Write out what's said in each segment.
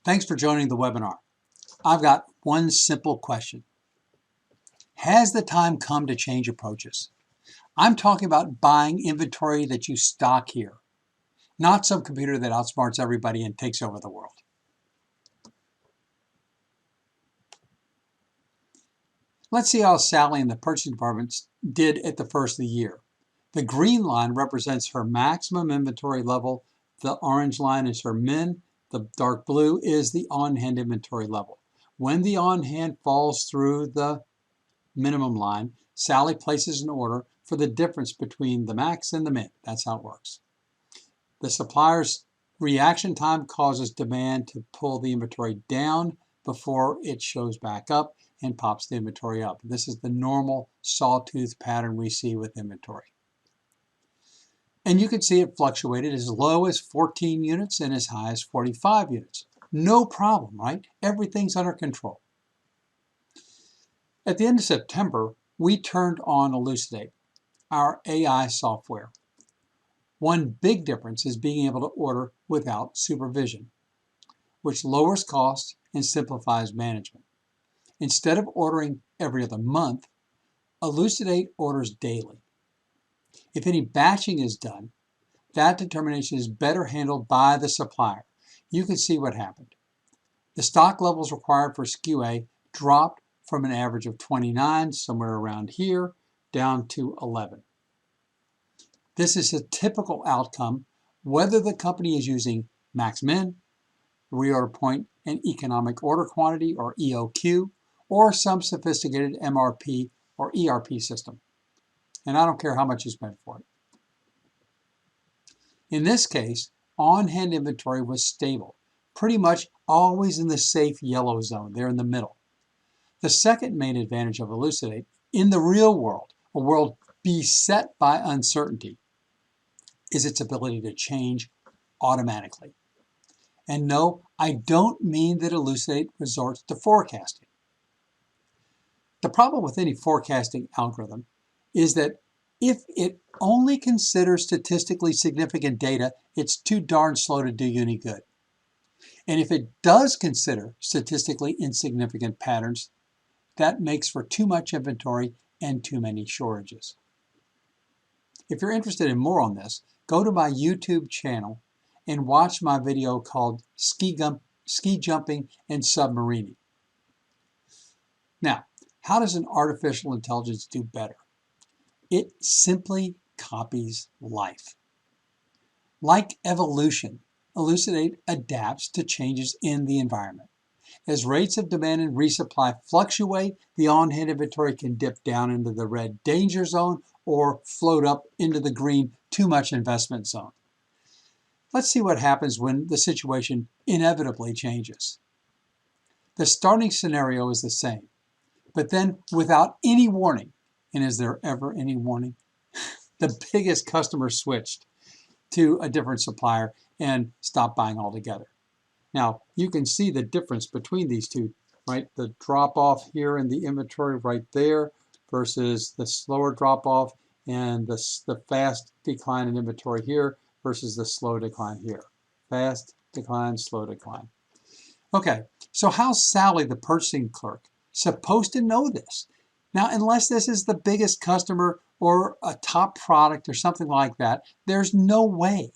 Thanks for joining the webinar. I've got one simple question. Has the time come to change approaches? I'm talking about buying inventory that you stock here, not some computer that outsmarts everybody and takes over the world. Let's see how Sally in the purchasing department did at the first of the year. The green line represents her maximum inventory level. The orange line is her min. The dark blue is the on-hand inventory level. When the on-hand falls through the minimum line, Sally places an order for the difference between the max and the min. That's how it works. The supplier's reaction time causes demand to pull the inventory down before it shows back up and pops the inventory up. This is the normal sawtooth pattern we see with inventory. And you can see it fluctuated as low as 14 units and as high as 45 units. No problem, right? Everything's under control. At the end of September, we turned on Elucidate, our AI software. One big difference is being able to order without supervision, which lowers costs and simplifies management. Instead of ordering every other month, Elucidate orders daily. If any batching is done, that determination is better handled by the supplier. You can see what happened. The stock levels required for SKU A dropped from an average of 29, somewhere around here, down to 11. This is a typical outcome whether the company is using max-min, reorder point, and economic order quantity, or EOQ, or some sophisticated MRP or ERP system. And I don't care how much you spend for it. In this case, on-hand inventory was stable, pretty much always in the safe yellow zone, there in the middle. The second main advantage of Elucidate, in the real world, a world beset by uncertainty, is its ability to change automatically. And no, I don't mean that Elucidate resorts to forecasting. The problem with any forecasting algorithm is that if it only considers statistically significant data, it's too darn slow to do you any good. And if it does consider statistically insignificant patterns, that makes for too much inventory and too many shortages. If you're interested in more on this, go to my YouTube channel and watch my video called Ski Jumping and Submarining. Now, how does an artificial intelligence do better? It simply copies life. Like evolution, Elucidate adapts to changes in the environment. As rates of demand and resupply fluctuate, the on-hand inventory can dip down into the red danger zone or float up into the green too much investment zone. Let's see what happens when the situation inevitably changes. The starting scenario is the same, but then without any warning, and is there ever any warning? The biggest customer switched to a different supplier and stopped buying altogether. Now, you can see the difference between these two, right? The drop off here in the inventory right there versus the slower drop off and the fast decline in inventory here versus the slow decline here. Fast decline, slow decline. Okay, so how's Sally, the purchasing clerk, supposed to know this? Now, unless this is the biggest customer or a top product or something like that, there's no way.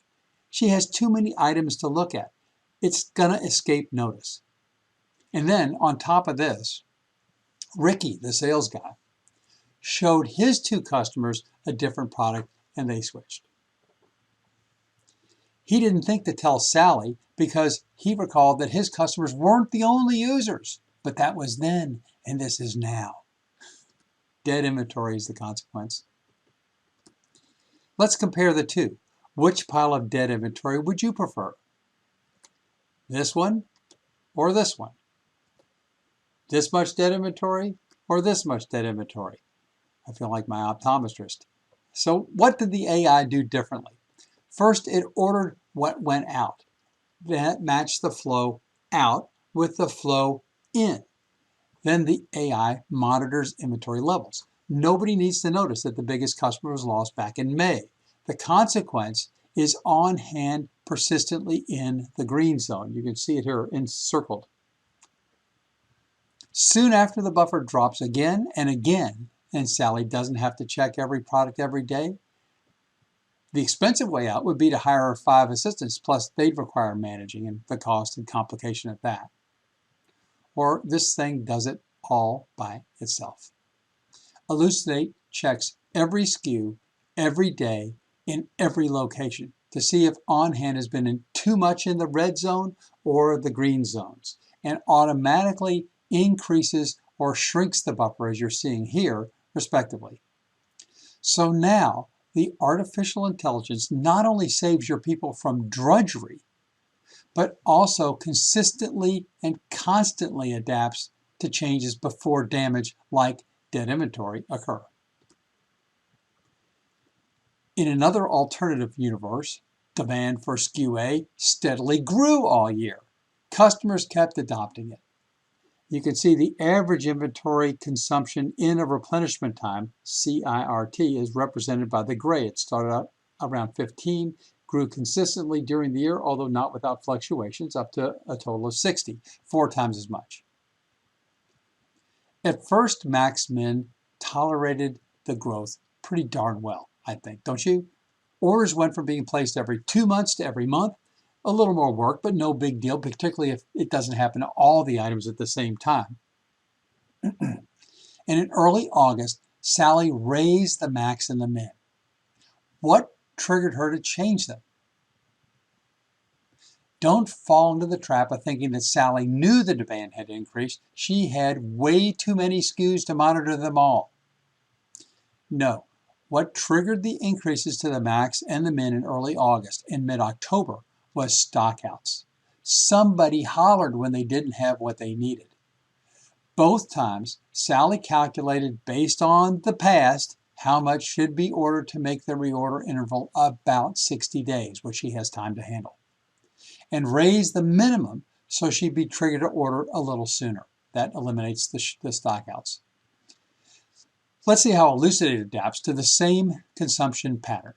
She has too many items to look at. It's going to escape notice. And then on top of this, Ricky, the sales guy, showed his two customers a different product and they switched. He didn't think to tell Sally because he recalled that his customers weren't the only users, but that was then and this is now. Dead inventory is the consequence. Let's compare the two. Which pile of dead inventory would you prefer? This one or this one? This much dead inventory or this much dead inventory? I feel like my optometrist. So what did the AI do differently? First, it ordered what went out. That matched the flow out with the flow in. Then the AI monitors inventory levels. Nobody needs to notice that the biggest customer was lost back in May. The consequence is on-hand persistently in the green zone. You can see it here encircled. Soon after, the buffer drops again and again, and Sally doesn't have to check every product every day. The expensive way out would be to hire 5 assistants, plus they'd require managing and the cost and complication of that. Or this thing does it all by itself. Elucidate checks every SKU every day in every location to see if on-hand has been too much in the red zone or the green zones, and automatically increases or shrinks the buffer, as you're seeing here, respectively. So now the artificial intelligence not only saves your people from drudgery, but also consistently and constantly adapts to changes before damage like dead inventory occur. In another alternative universe, demand for SKU A steadily grew all year. Customers kept adopting it. You can see the average inventory consumption in a replenishment time, CIRT, is represented by the gray. It started out around 15, grew consistently during the year, although not without fluctuations, up to a total of 60, 4 times as much. At first, MaxMin tolerated the growth pretty darn well, I think, don't you? Orders went from being placed every 2 months to every month. A little more work, but no big deal, particularly if it doesn't happen to all the items at the same time. And in early August, Sally raised the max and the min. What triggered her to change them? Don't fall into the trap of thinking that Sally knew the demand had increased. She had way too many SKUs to monitor them all. No. What triggered the increases to the max and the min in early August and mid-October was stockouts. Somebody hollered when they didn't have what they needed. Both times, Sally calculated based on the past how much should be ordered to make the reorder interval about 60 days, which she has time to handle, and raised the minimum so she'd be triggered to order a little sooner. That eliminates the stockouts. Let's see how Elucidate adapts to the same consumption pattern.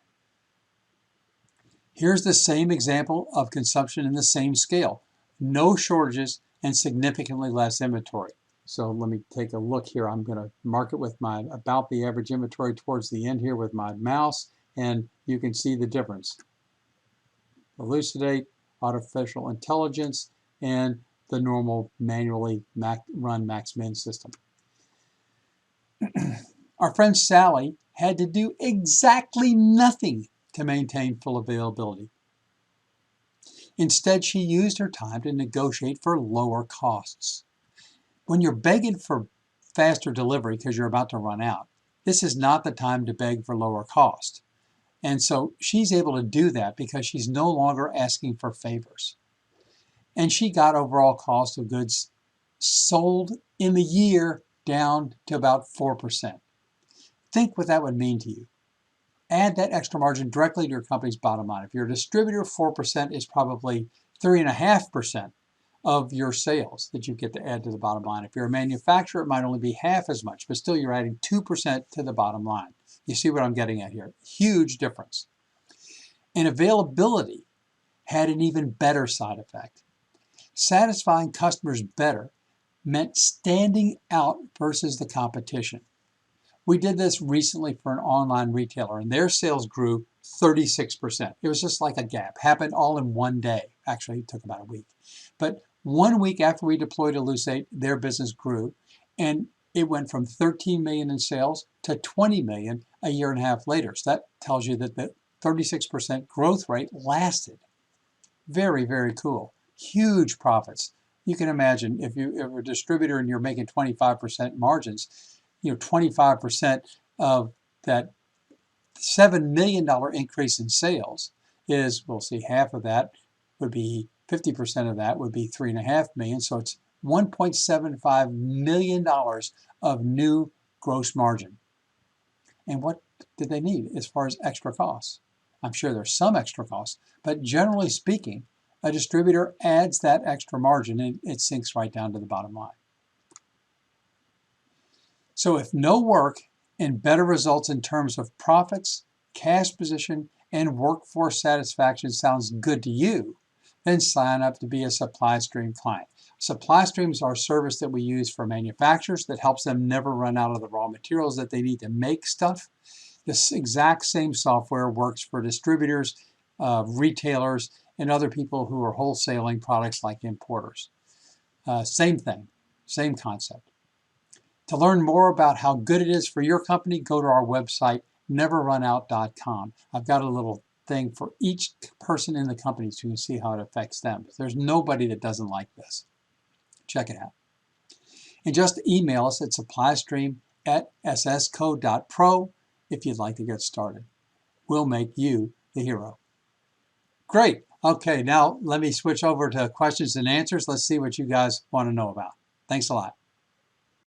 Here's the same example of consumption in the same scale. No shortages and significantly less inventory. So let me take a look here. I'm going to mark it with my about the average inventory towards the end here with my mouse, and you can see the difference. Elucidate, artificial intelligence, and the normal manually run MaxMin system. Our friend Sally had to do exactly nothing to maintain full availability. Instead, she used her time to negotiate for lower costs. When you're begging for faster delivery because you're about to run out, this is not the time to beg for lower cost. And so she's able to do that because she's no longer asking for favors. And she got overall cost of goods sold in the year down to about 4%. Think what that would mean to you. Add that extra margin directly to your company's bottom line. If you're a distributor, 4% is probably 3.5% of your sales that you get to add to the bottom line. If you're a manufacturer, it might only be half as much, but still you're adding 2% to the bottom line. You see what I'm getting at here? Huge difference. And availability had an even better side effect. Satisfying customers better meant standing out versus the competition. We did this recently for an online retailer, and their sales grew 36%. It was just like a gap. Happened all in one day. Actually, it took about a week. But 1 week after we deployed Elucidate, their business grew, and it went from 13 million in sales to 20 million a year and a half later. So that tells you that the 36% growth rate lasted. Very, very cool. Huge profits. You can imagine if you're a distributor and you're making 25% margins, 25% of that $7 million increase in sales is, we'll see, half of that would be, 50% of that would be $3.5 million. So it's $1.75 million of new gross margin. And what did they need as far as extra costs? I'm sure there's some extra costs, but generally speaking, a distributor adds that extra margin and it sinks right down to the bottom line. So if no work and better results in terms of profits, cash position, and workforce satisfaction sounds good to you, then sign up to be a SupplyStream client. SupplyStream is our service that we use for manufacturers that helps them never run out of the raw materials that they need to make stuff. This exact same software works for distributors, retailers, and other people who are wholesaling products like importers. Same thing, same concept. To learn more about how good it is for your company, go to our website, neverrunout.com. I've got a little thing for each person in the company so you can see how it affects them. There's nobody that doesn't like this. Check it out. And just email us at supply_stream@ssco.pro if you'd like to get started. We'll make you the hero. Great. Okay, now let me switch over to questions and answers. Let's see what you guys want to know about. Thanks a lot.